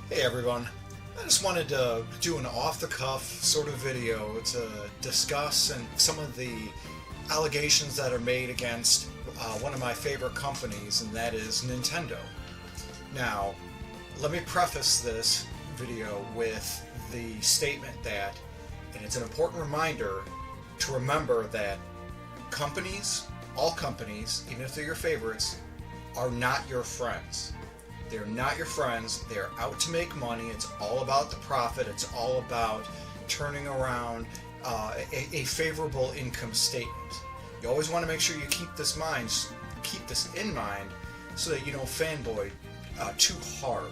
Hey everyone, I just wanted to do an off-the-cuff sort of video to discuss some of the allegations that are made against one of my favorite companies, and that is Nintendo. Now, let me preface this video with the statement that, and it's an important reminder to remember that companies, all companies, even if they're your favorites, are not your friends. They're not your friends. They're out to make money. It's all about the profit. It's all about turning around a favorable income statement. You always want to make sure you keep this in mind, so that you don't fanboy too hard.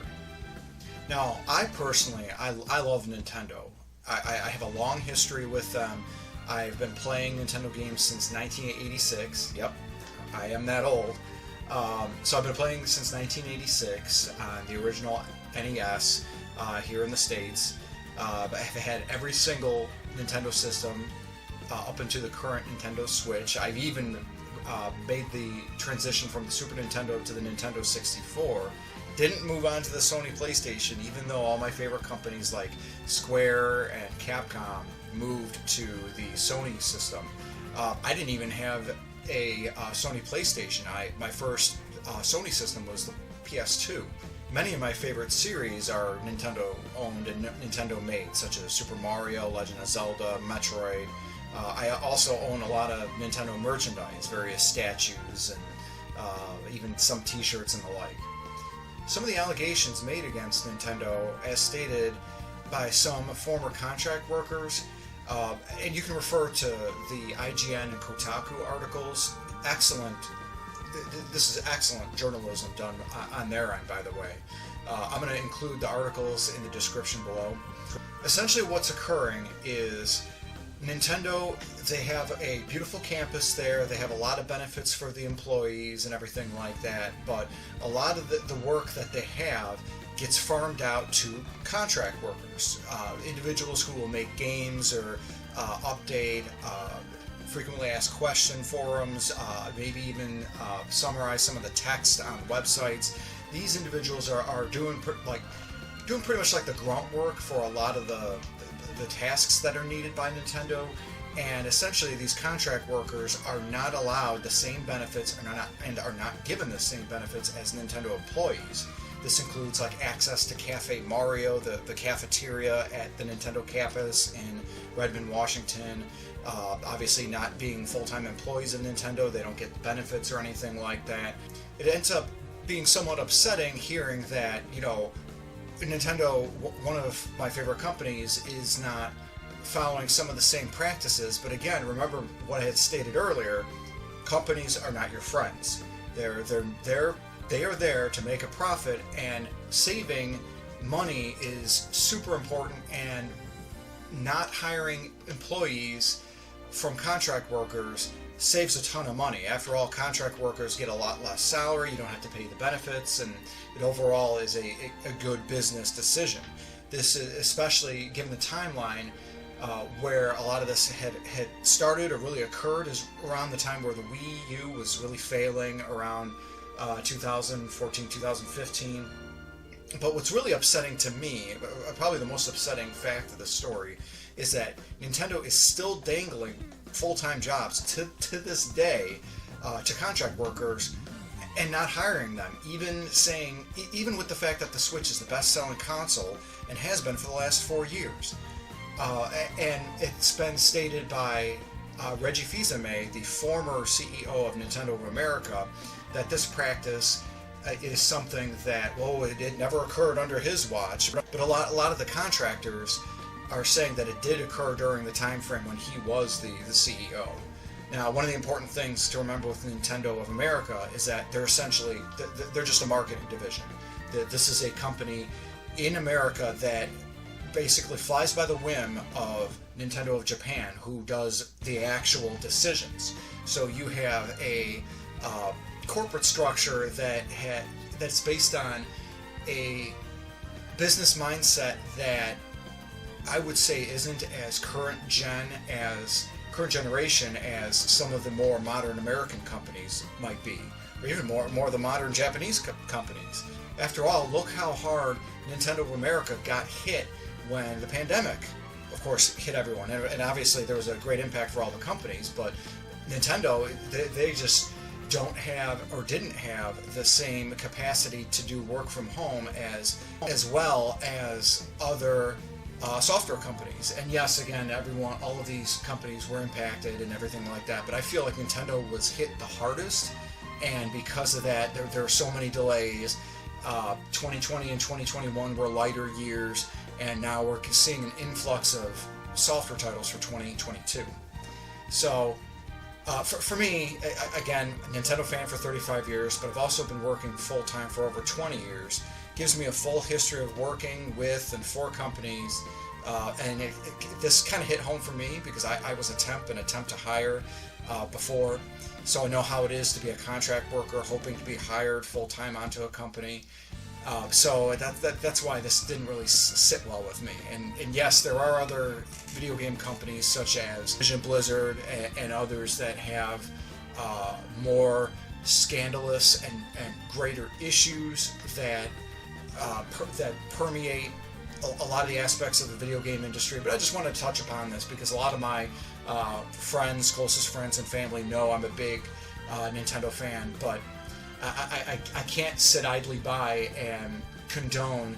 Now, I personally, I love Nintendo. I have a long history with them. I've been playing Nintendo games since 1986. Yep, I am that old. So I've been playing since 1986 on the original NES here in the States. But I've had every single Nintendo system up into the current Nintendo Switch. I've even made the transition from the Super Nintendo to the Nintendo 64. Didn't move on to the Sony PlayStation, even though all my favorite companies like Square and Capcom moved to the Sony system. I didn't even have a Sony PlayStation. My first Sony system was the PS2. Many of my favorite series are Nintendo owned and Nintendo made, such as Super Mario, Legend of Zelda, Metroid. I also own a lot of Nintendo merchandise, various statues, and even some t-shirts and the like. Some of the allegations made against Nintendo, as stated by some former contract workers, and you can refer to the IGN and Kotaku articles. Excellent. This is excellent journalism done on their end, by the way. I'm going to include the articles in the description below. Essentially what's occurring is Nintendo, they have a beautiful campus there. They have a lot of benefits for the employees and everything like that, but a lot of the work that they have gets farmed out to contract workers, individuals who will make games or update frequently asked question forums, maybe even summarize some of the text on websites. These individuals are doing pretty much like the grunt work for a lot of the tasks that are needed by Nintendo, and essentially these contract workers are not allowed the same benefits and are not given the same benefits as Nintendo employees. This includes like access to Cafe Mario, the cafeteria at the Nintendo campus in Redmond, Washington. Obviously not being full-time employees of Nintendo, they don't get benefits or anything like that. It ends up being somewhat upsetting hearing that, Nintendo, one of my favorite companies, is not following some of the same practices. But again, remember what I had stated earlier, companies are not your friends. They are there to make a profit, and saving money is super important, and not hiring employees from contract workers saves a ton of money. After all, contract workers get a lot less salary, you don't have to pay the benefits, and it overall is a good business decision. This is especially given the timeline where a lot of this had started or really occurred, is around the time where the Wii U was really failing, around 2014, 2015. But what's really upsetting to me, probably the most upsetting fact of the story, is that Nintendo is still dangling full-time jobs to this day to contract workers and not hiring them, even with the fact that the Switch is the best-selling console and has been for the last 4 years. And it's been stated by Reggie Fils-Aimé, the former CEO of Nintendo of America, that this practice is something that, it never occurred under his watch. But a lot of the contractors are saying that it did occur during the time frame when he was the CEO. Now, one of the important things to remember with Nintendo of America is that they're just a marketing division. This is a company in America that basically flies by the whim of Nintendo of Japan, who does the actual decisions. So you have a corporate structure that's based on a business mindset that I would say isn't as current generation as some of the more modern American companies might be, or even more of the modern Japanese companies. After all, look how hard Nintendo of America got hit when the pandemic, of course, hit everyone. And obviously there was a great impact for all the companies, but Nintendo, they just don't have or didn't have the same capacity to do work from home as well as other software companies. And yes, again, all of these companies were impacted and everything like that, but I feel like Nintendo was hit the hardest, and because of that, there are so many delays. 2020 and 2021 were lighter years, and now we're seeing an influx of software titles for 2022. So for me, again, Nintendo fan for 35 years, but I've also been working full-time for over 20 years. Gives me a full history of working with and for companies, and this kind of hit home for me because I was an attempt to hire before, so I know how it is to be a contract worker hoping to be hired full-time onto a company. So that's why this didn't really sit well with me. And yes, there are other video game companies such as Vision Blizzard and others that have more scandalous and greater issues that permeate a lot of the aspects of the video game industry. But I just want to touch upon this because a lot of my closest friends and family know I'm a big Nintendo fan, but I can't sit idly by and condone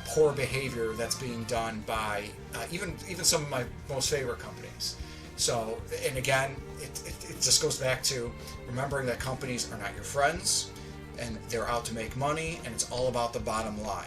poor behavior that's being done by even some of my most favorite companies. So, and again, it just goes back to remembering that companies are not your friends, and they're out to make money, and it's all about the bottom line.